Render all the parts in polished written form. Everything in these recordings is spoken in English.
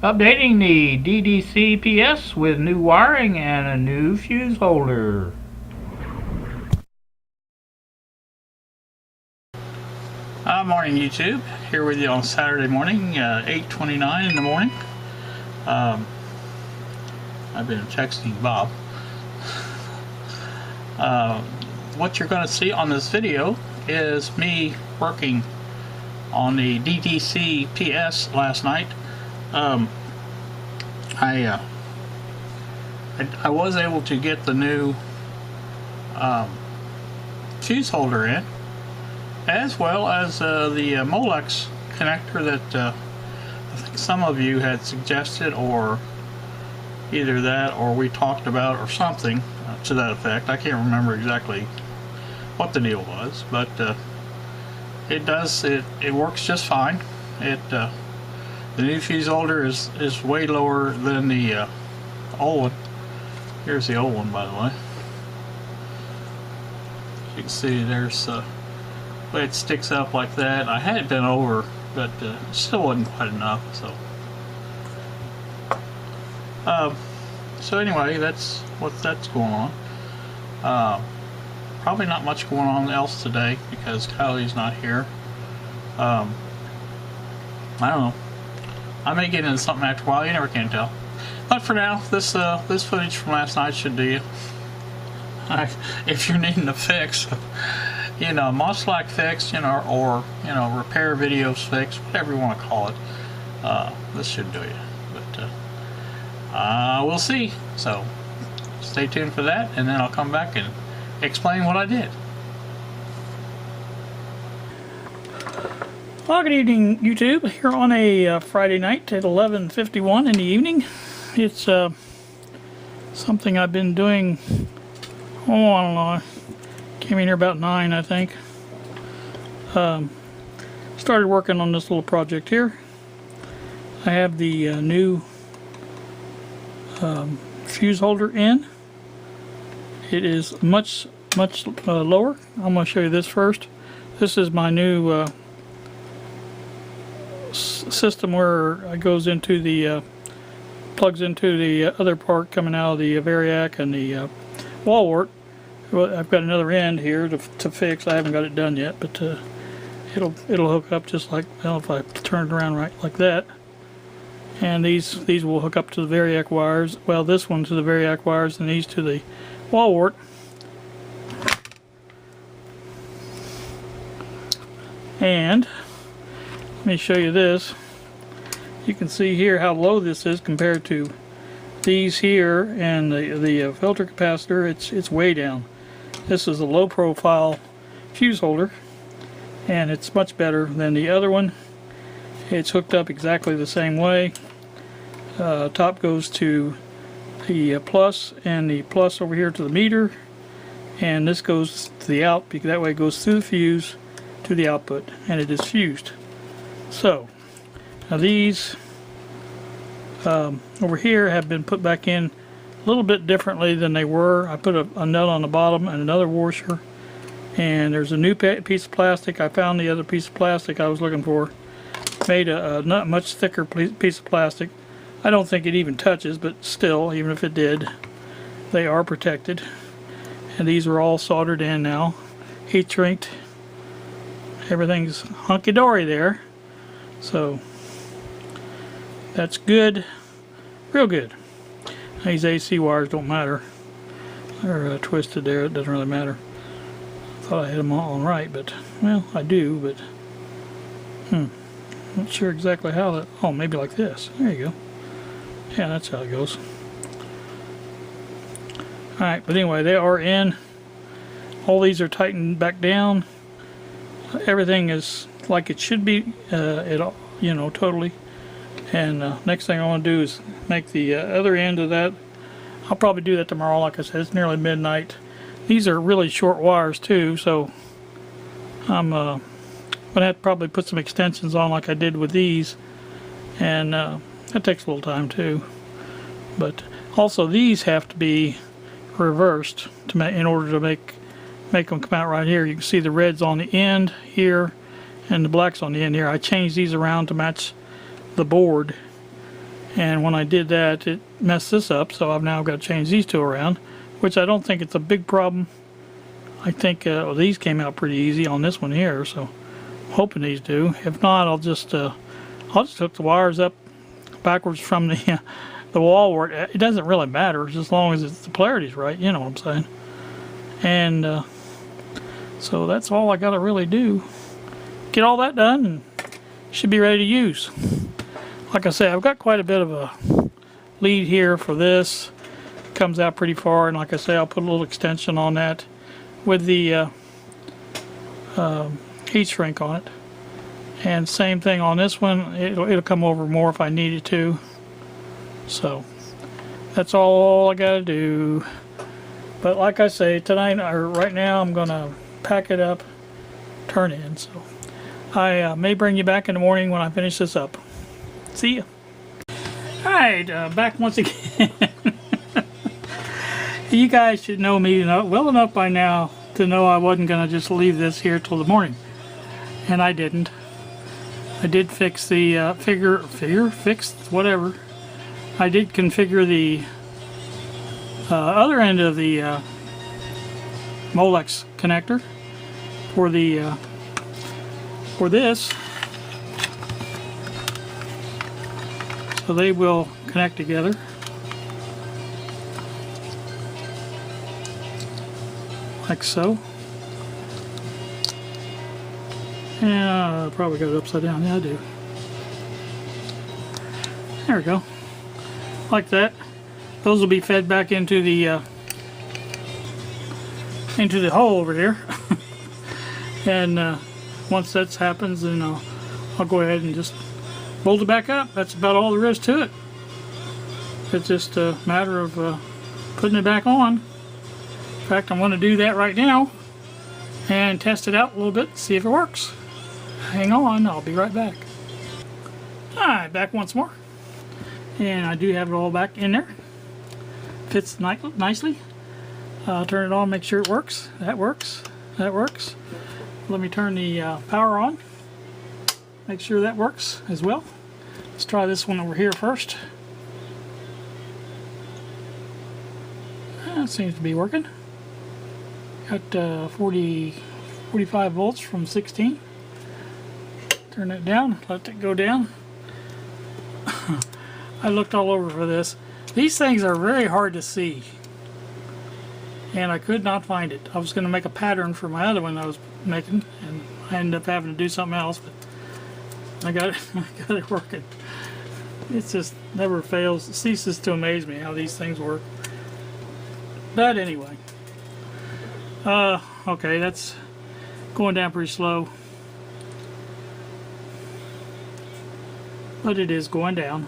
Updating the DDC PS with new wiring and a new fuse holder. Morning YouTube, here with you on Saturday morning, 8:29 in the morning. I've been texting Bob. What you're going to see on this video is me working on the DDC PS last night. I was able to get the new fuse holder in, as well as the molex connector that I think some of you had suggested, or either that or we talked about, or something to that effect. I can't remember exactly what the deal was, but it works just fine. The new fuse holder is way lower than the old one. Here's the old one, by the way. You can see there's the way it sticks up like that. I had it bent over, but it still wasn't quite enough. So anyway, that's going on. Probably not much going on else today because Kylie's not here. I don't know. I may get into something after a while. You never can tell. But for now, this footage from last night should do you. If you're needing a fix, Moslack fix, or repair videos fix, whatever you want to call it, this should do you. But we'll see. So stay tuned for that, and then I'll come back and explain what I did. Well, good evening, YouTube. Here on a Friday night at 11:51 in the evening. It's something I've been doing. I don't know. Came in here about 9, I think. Started working on this little project here. I have the new fuse holder in. It is much lower. I'm going to show you this first. This is my new system where it goes into the plugs into the other part coming out of the variac and the wall wart. Well, I've got another end here to fix. I haven't got it done yet, but it'll hook up just like, well, if I turn it around right like that. And these will hook up to the variac wires. Well, this one to the variac wires and these to the wall wart. And let me show you this. You can see here how low this is compared to these here, and the filter capacitor. It's way down. This is a low profile fuse holder, and it's much better than the other one. It's hooked up exactly the same way. Top goes to the plus, and the plus over here to the meter, and this goes to the out, because that way it goes through the fuse to the output, and it is fused. So now these over here have been put back in a little bit differently than they were. I put a nut on the bottom and another washer, and there's a new piece of plastic. I found the other piece of plastic I was looking for. Made a not much thicker piece of plastic. I don't think it even touches, but still, even if it did, they are protected. And these are all soldered in now, heat shrinked. Everything's hunky-dory there. So that's good, real good. These AC wires don't matter. They're twisted there. It doesn't really matter. I thought I had them all right, but, well, I do, but not sure exactly how that. Oh, maybe like this. There you go. Yeah, that's how it goes. Alright, but anyway, they are in. All these are tightened back down. Everything is like it should be, totally. And next thing I want to do is make the other end of that. I'll probably do that tomorrow. Like I said, it's nearly midnight. These are really short wires too, so I'm gonna have to probably put some extensions on like I did with these, and that takes a little time too. But also these have to be reversed in order to make them come out right here. You can see the red's on the end here and the black's on the end here. I changed these around to match the board, And when I did that, it messed this up, so I've now got to change these two around, which I don't think it's a big problem. I think well, these came out pretty easy on this one here, so I'm hoping these do. If not, I'll just hook the wires up backwards from the wall where it doesn't really matter, just as long as the polarity's right, you know what I'm saying. And so that's all I got to really do. Get all that done and should be ready to use. Like I say, I've got quite a bit of a lead here for this. Comes out pretty far, and like I say, I'll put a little extension on that with the heat shrink on it. And same thing on this one, it'll come over more if I needed to. So that's all I gotta do. But like I say, tonight or right now, I'm gonna pack it up, turn in. So I may bring you back in the morning when I finish this up. See ya. Alright, back once again. You guys should know me well enough by now to know I wasn't going to just leave this here till the morning. And I didn't. I did fix the whatever. I did configure the other end of the molex connector for the for this. So they will connect together. Like so. Yeah, I probably got it upside down. Yeah, I do. There we go. Like that. Those will be fed back into the hole over there. And once that happens, then I'll go ahead and just bolt it back up. That's about all there is to it. It's just a matter of putting it back on. In fact, I'm going to do that right now and test it out a little bit, see if it works. Hang on, I'll be right back. Alright, back once more. And I do have it all back in there. Fits nicely. Turn it on, make sure it works. That works. That works. Let me turn the power on. Make sure that works as well. Let's try this one over here first. That seems to be working. Got 45 volts from 16. Turn that down, let it go down. I looked all over for this. These things are very hard to see, and I could not find it. I was going to make a pattern for my other one I was making, and I ended up having to do something else, but I got it working. It just never fails. It ceases to amaze me how these things work. But anyway, okay, that's going down pretty slow, but it is going down.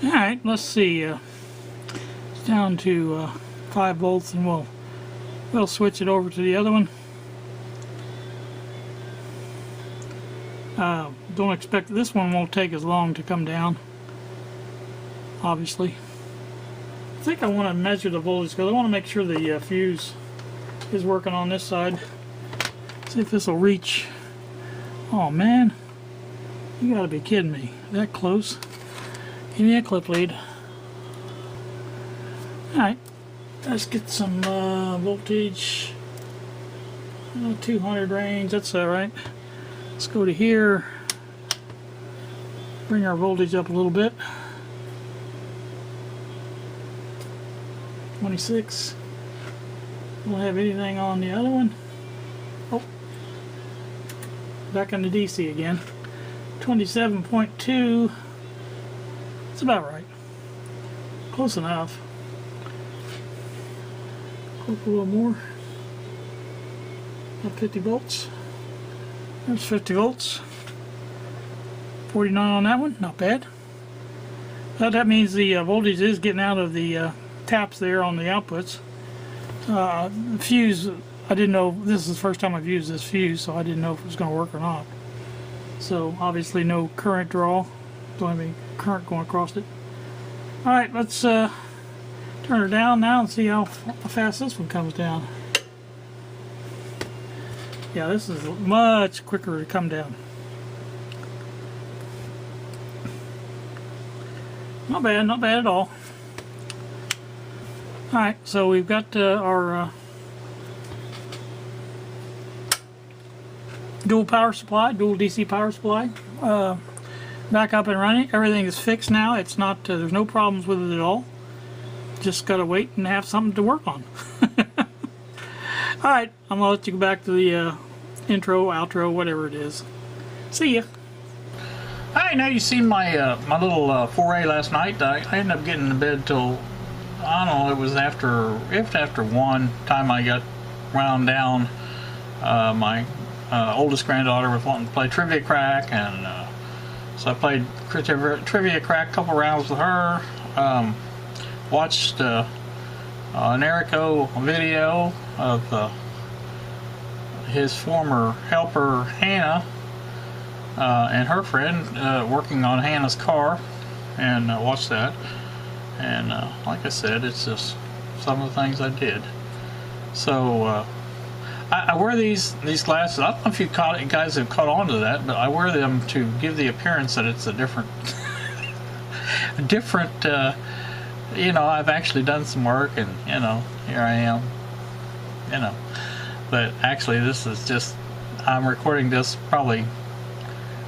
Alright, let's see. It's down to 5 volts, and we'll switch it over to the other one. Don't expect this one won't take as long to come down, obviously. I think I want to measure the voltage because I want to make sure the fuse is working on this side. See if this will reach. Oh man, you gotta be kidding me. That close. Give me a clip lead. Alright, let's get some voltage. 200 range, that's alright. Let's go to here. Bring our voltage up a little bit. 26. Don't have anything on the other one. Oh, back on the DC again. 27.2. It's about right. Close enough. Hope a little more. About 50 volts. There's 50 volts. 49 on that one. Not bad. That means the voltage is getting out of the taps there on the outputs. The fuse, I didn't know, this is the first time I've used this fuse, so I didn't know if it was going to work or not. So obviously no current draw, don't have any current going across it. Alright, let's turn her down now and see how fast this one comes down. Yeah, this is much quicker to come down. Not bad, not bad at all. Alright, so we've got our dual power supply, dual DC power supply back up and running. Everything is fixed now. It's not, there's no problems with it at all. Just gotta wait and have something to work on. Alright, I'm gonna let you go back to the intro, outro, whatever it is. See ya. Alright, now you've seen my my little foray last night. I ended up getting to bed till, I don't know, it was after 1 time I got wound down. My oldest granddaughter was wanting to play Trivia Crack, and so I played Trivia Crack a couple rounds with her. Watched an Erico video of his former helper Hannah and her friend working on Hannah's car, and watched that. And like I said, it's just some of the things I did. So I wear these glasses. I don't know if you guys have caught on to that, but I wear them to give the appearance that it's a different, you know, I've actually done some work, and you know, here I am, you know. But actually, this is just, I'm recording this probably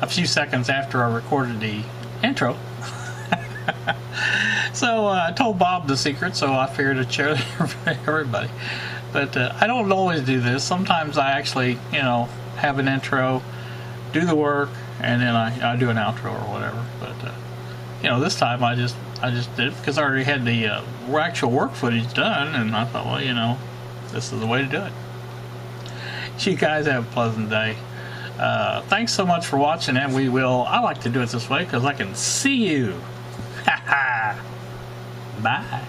a few seconds after I recorded the intro. So I told Bob the secret, so I figured to share it with everybody. But I don't always do this. Sometimes I actually, you know, have an intro, do the work, and then I do an outro or whatever. But you know, this time I just did it because I already had the actual work footage done, and I thought, well, you know, this is the way to do it. You guys have a pleasant day. Thanks so much for watching, and I like to do it this way because I can see you. Bye.